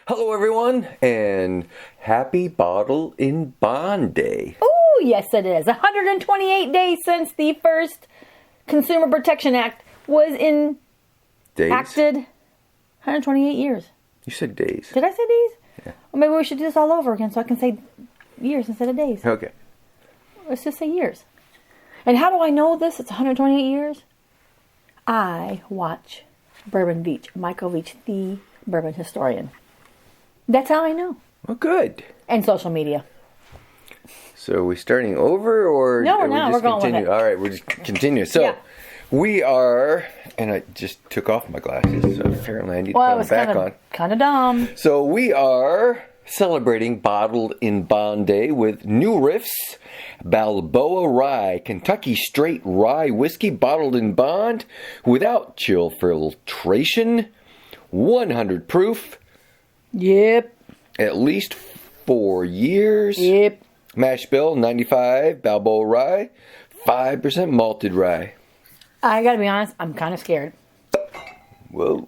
Hello, everyone, and happy Bottle in Bond Day. Oh, yes, it is. 128 days since the first Consumer Protection Act was enacted. 128 years. You said days. Did I say days? Yeah. Well, maybe we should do this all over again so I can say years instead of days. Okay. Let's just say years. And how do I know this? It's 128 years? I watch Bourbon Beach, Michael Veach, the bourbon historian. That's how I know. Well, good. And social media. So are we starting over, or No, we're are we not. just We're going with continue? it. All right, we're just continue. So Yeah. we are, and I just took off my glasses, so apparently I need to put them back on. Kind of dumb. So we are celebrating Bottled in Bond Day with New Riff's Balboa Rye, Kentucky straight rye whiskey bottled in bond without chill filtration, 100 proof, Yep. at least 4 years. Yep. Mash bill 95 Balboa Rye, 5% malted rye. I gotta be honest, I'm kind of scared. Whoa.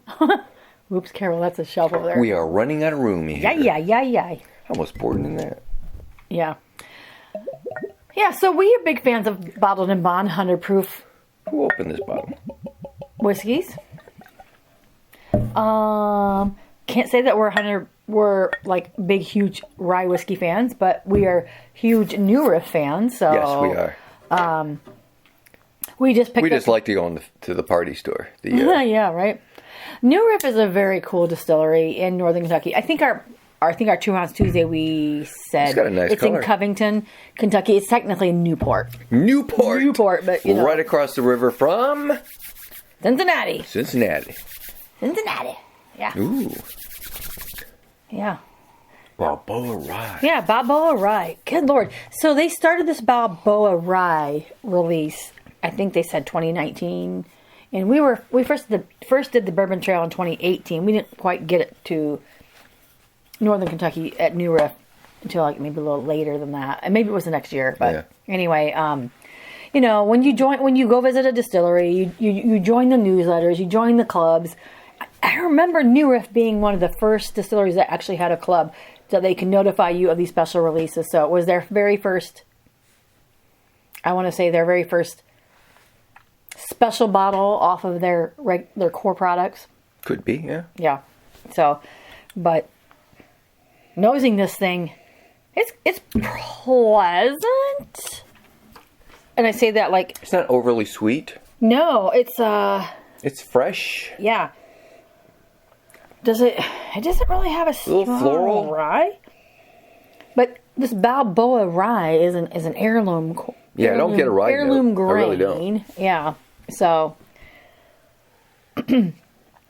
Oops, Carol, that's a shelf over there. We are running out of room here. Yeah. How much poured in that? Yeah. Yeah, so we are big fans of bottled and bond 100 proof Who opened this bottle? whiskeys. Can't say that we're like big, huge rye whiskey fans, but we are huge New Riff fans. So Yes, we are. we just picked We just up. like to go to the party store. The, Yeah, right. New Riff is a very cool distillery in Northern Kentucky. I think our 2 ounce Tuesday we said It's got a nice color. in Covington, Kentucky. It's technically Newport, Newport, but you know, right across the river from Cincinnati. Cincinnati. Yeah, Ooh, yeah, Balboa Rye. yeah. Balboa Rye. Good Lord. So they started this Balboa Rye release. I think they said 2019, and we first did the Bourbon Trail in 2018. We didn't quite get it to Northern Kentucky at New Riff until like maybe a little later than that, and maybe it was the next year. But anyway, you know, when you go visit a distillery, you join the newsletters, you join the clubs. I remember New Riff being one of the first distilleries that actually had a club that they can notify you of these special releases. So it was their very first, I want to say their very first special bottle off of their core products. Could be, yeah. Yeah. So, but nosing this thing, it's pleasant. And I say that like, It's not overly sweet. no, It's fresh. yeah. It doesn't really have a little strong floral. rye. But this Balboa rye is an heirloom. Yeah, I don't get a rye heirloom note. grain. I really don't. Yeah. So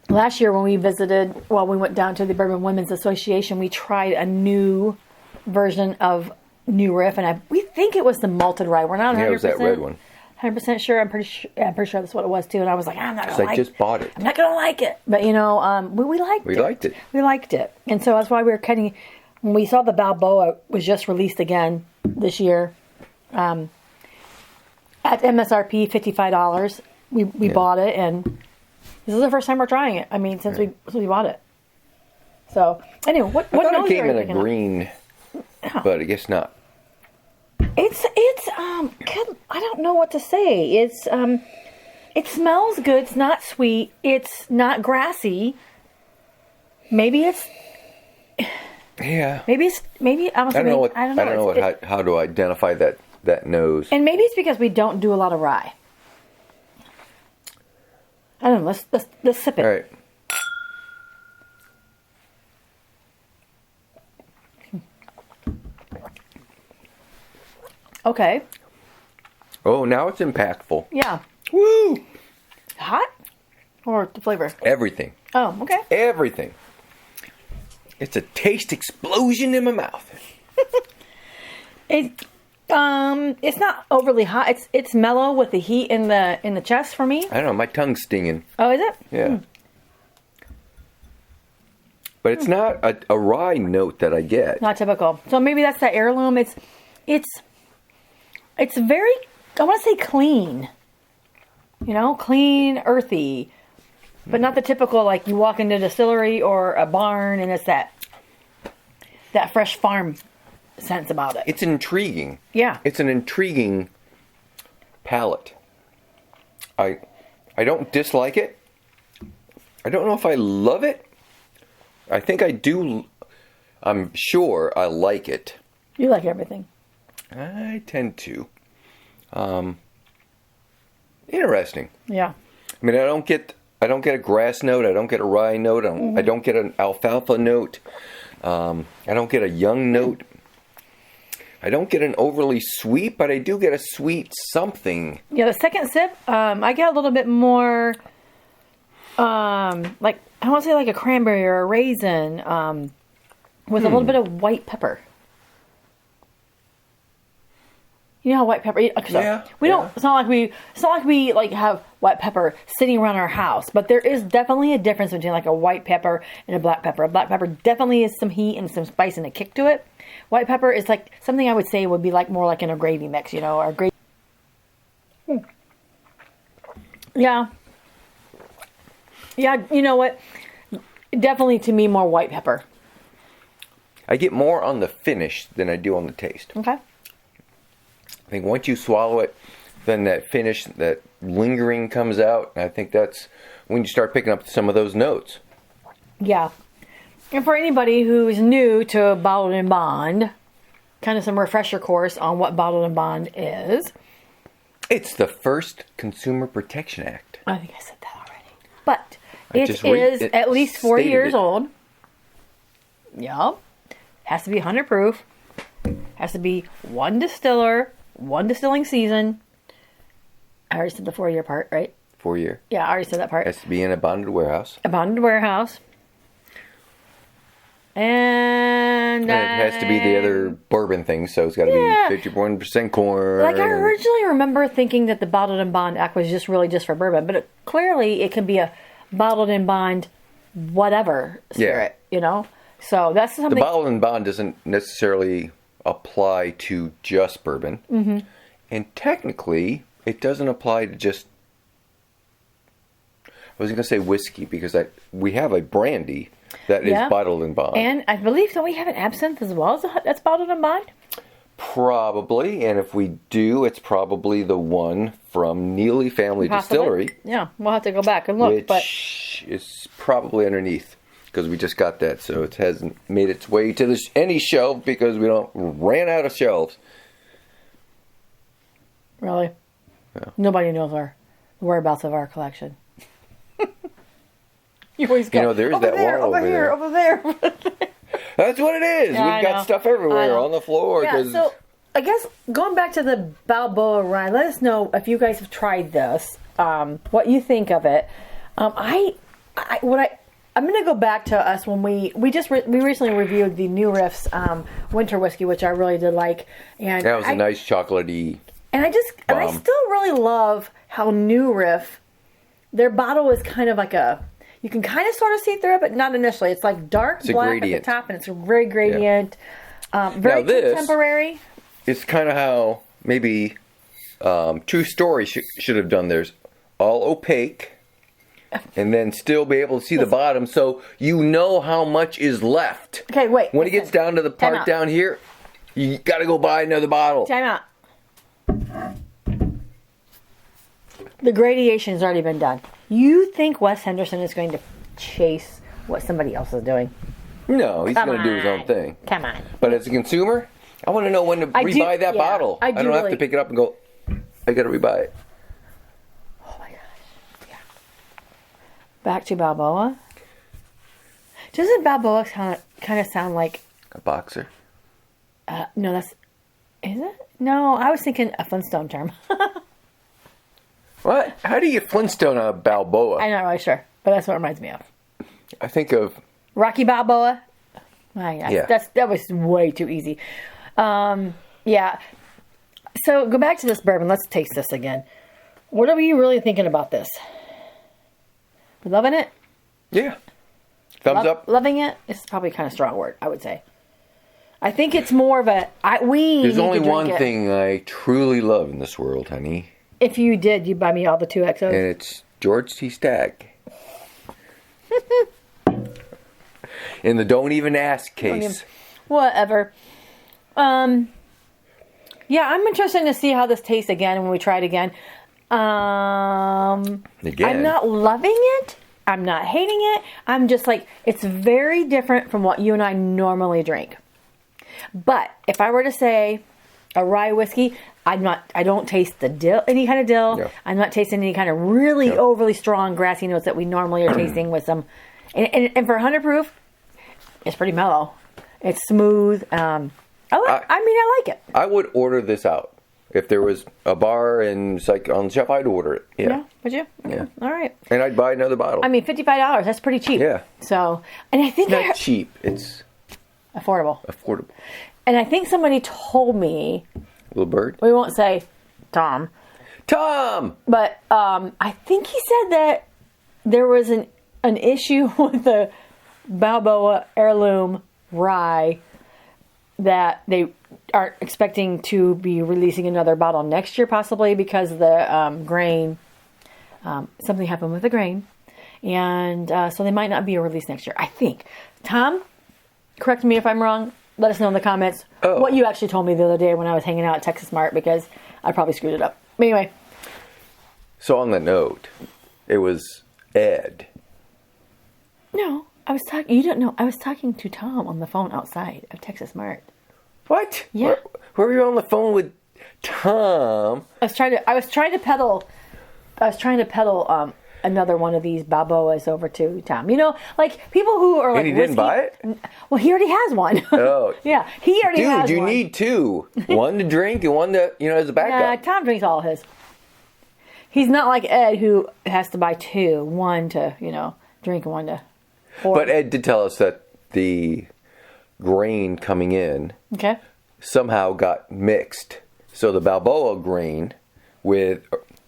last year when we we went down to the Bourbon Women's Association, we tried a new version of New Riff, and we think it was the malted rye. We're not 100%. Yeah, it was that red one. 100% sure. I'm pretty sure that's what it was too. And I was like, I'm not gonna I just bought it. I'm not gonna like it. But you know, we liked it. We liked it. We liked it, and so that's why we were cutting. When we saw the Balboa was just released again this year, at MSRP $55, we bought it, and this is the first time we're trying it. I mean, since we bought it. So anyway, what I thought nose it came are you in a picking up? green, but I guess not. It's I don't know what to say. It smells good. It's not sweet. It's not grassy. Maybe it's. Yeah. Maybe I don't know what. I don't know. How to identify that nose. And maybe it's because we don't do a lot of rye. I don't know. Let's sip it. All right. Okay. Oh, now it's impactful. Yeah. Woo! Hot? Or the flavor? Everything. Oh, okay. Everything. It's a taste explosion in my mouth. It's not overly hot. It's mellow with the heat in the chest for me. I don't know. My tongue's stinging. Oh, is it? Yeah. But it's not a rye note that I get. Not typical. So maybe that's that heirloom. It's very, I want to say clean. You know, clean, earthy. But not the typical, like, you walk into a distillery or a barn and it's that that fresh farm sense about it. It's intriguing. Yeah. It's an intriguing palate. I don't dislike it. I don't know if I love it. I think I do. I'm sure I like it. You like everything. I tend to. Interesting. Yeah. I mean, I don't get a grass note. I don't get a rye note. I don't get an alfalfa note. I don't get a young note. I don't get an overly sweet, but I do get a sweet something. Yeah, the second sip, I get a little bit more, like, I want to say like a cranberry or a raisin, with a little bit of white pepper. You know how white pepper? Yeah. We don't. It's not like we like have white pepper sitting around our house. But there is definitely a difference between like a white pepper and a black pepper. A black pepper definitely has some heat and some spice and a kick to it. White pepper is like something I would say would be like more like in a gravy mix, or gravy. Yeah. Yeah. You know what? Definitely to me more white pepper. I get more on the finish than I do on the taste. Okay. I think once you swallow it, then that finish, that lingering comes out. And I think that's when you start picking up some of those notes. Yeah. And for anybody who's new to Bottled and Bond, kind of some refresher course on what Bottled and Bond is. It's the first Consumer Protection Act. I think I said that already. But it is at least 4 years old. Yep. Has to be 100 proof. Has to be one distiller, one distilling season. I already said the 4-year part, right? 4 year. Yeah, I already said that part. Has to be in a bonded warehouse. A bonded warehouse. And it has to be the other bourbon thing, so it's got to be 51% corn. Like I originally remember thinking that the Bottled and Bond Act was just for bourbon, but clearly it can be a Bottled and Bond whatever spirit, So that's something. The Bottled and Bond doesn't necessarily apply to just bourbon. Mm-hmm. And technically, it doesn't apply to just... I wasn't going to say whiskey, because we have a brandy that is Bottled and Bond. And I believe, don't we have an absinthe as well that's Bottled and Bond? Probably. And if we do, it's probably the one from Neely Family Distillery. Yeah, we'll have to go back and look. Which is probably underneath, because we just got that. So it hasn't made its way to any shelf because we ran out of shelves. Really? Yeah. Nobody knows our whereabouts of our collection. You always go, there's that wall over there. Over there. That's what it is. Yeah, We've got stuff everywhere on the floor. Yeah, so I guess going back to the Balboa Rye, let us know if you guys have tried this, what you think of it. I'm going to go back to us when we recently reviewed the New Riff's winter whiskey, which I really did like. And that was a nice chocolatey. And I still really love how New Riff, their bottle is kind of like you can kind of sort of see through it, but not initially. It's like dark black gradient at the top, and it's very gradient. Yeah. Very contemporary. It's kind of how maybe True Story should have done theirs. All opaque, and then still be able to see the bottom, so you know how much is left. Okay, wait. When it gets down to the part down here, you got to go buy another bottle. Time out. The gradation has already been done. You think Wes Henderson is going to chase what somebody else is doing? No, he's going to do his own thing. Come on. But as a consumer, I want to know when to rebuy that bottle. I don't have to pick it up and go, I got to rebuy it. Oh my gosh. Yeah. Back to Balboa. Doesn't Balboa kind of sound like a boxer? No, is it? No, I was thinking a Flintstone term. What? How do you Flintstone a Balboa? I'm not really sure, but that's what it reminds me of. I think of Rocky Balboa. Yeah. That was way too easy. Yeah. So go back to this bourbon. Let's taste this again. What are you really thinking about this? Loving it? Yeah. Thumbs up. Loving it is probably kind of a strong word, I would say. I think it's more of There's only one thing I truly love in this world, honey. If you did, you'd buy me all the 2XOs. And it's George T. Stagg. In the don't even ask case. whatever. Yeah, I'm interested to see how this tastes again when we try it again. I'm not loving it. I'm not hating it. I'm just like, it's very different from what you and I normally drink. But if I were to say a rye whiskey, I don't taste the dill, any kind of dill. No. I'm not tasting any kind of really overly strong grassy notes that we normally are tasting with some. And for 100 proof, it's pretty mellow. It's smooth. I like it. I would order this out. If there was a bar and it's like on the shelf, I'd order it. Yeah. Would you? Yeah. All right. And I'd buy another bottle. I mean, $55, that's pretty cheap. Yeah. So, and I think It's not cheap. It's affordable. And I think somebody told me, Little bird. we won't say Tom, but I think he said that there was an issue with the Balboa heirloom rye that they are expecting to be releasing another bottle next year, possibly because the grain, something happened with the grain, and so they might not be a release next year. I think. Tom, correct me if I'm wrong. Let us know in the comments what you actually told me the other day when I was hanging out at Texas Mart, because I probably screwed it up. But anyway. So on the note, it was Ed. No, I was talking. You don't know. I was talking to Tom on the phone outside of Texas Mart. What? Yeah. Where were you on the phone with Tom? I was trying to peddle another one of these Balboas over to Tom. You know, like people who are like, And he didn't buy it? Well, he already has one. Oh. Yeah, he already has one. Dude, you need two. One to drink and one to, as a backup. Yeah, Tom drinks all of his. He's not like Ed, who has to buy two. One to, drink and one to pour. But Ed did tell us that the grain coming in somehow got mixed. So the Balboa grain with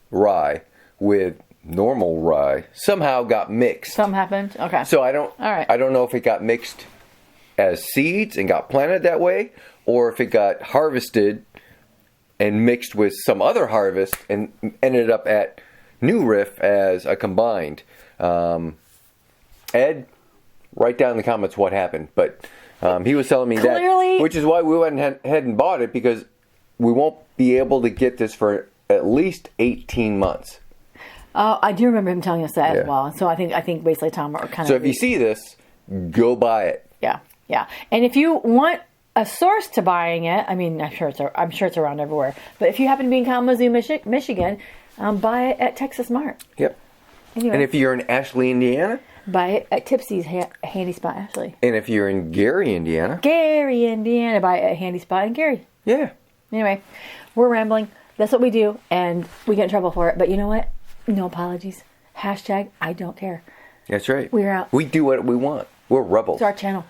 rye, with normal rye, somehow got mixed. Something happened? Okay. So I don't know if it got mixed as seeds and got planted that way, or if it got harvested and mixed with some other harvest and ended up at New Riff as a combined. Ed, write down in the comments what happened. But he was telling me that, which is why we went ahead and bought it, because we won't be able to get this for at least 18 months. I do remember him telling us that as well. So I think basically Tom are kind of. So if you see this, go buy it. Yeah. And if you want a source to buying it, I mean, I'm sure it's around everywhere. But if you happen to be in Kalamazoo, Michigan, buy it at Texas Mart. Yep. Anyway. And if you're in Ashley, Indiana, buy it at Tipsy's Handy Spot, Ashley. And if you're in Gary, Indiana, buy it at Handy Spot in Gary. Yeah. Anyway, we're rambling. That's what we do, and we get in trouble for it. But you know what? No apologies. Hashtag I don't care. That's right. We're out. We do what we want. We're rebels. It's our channel.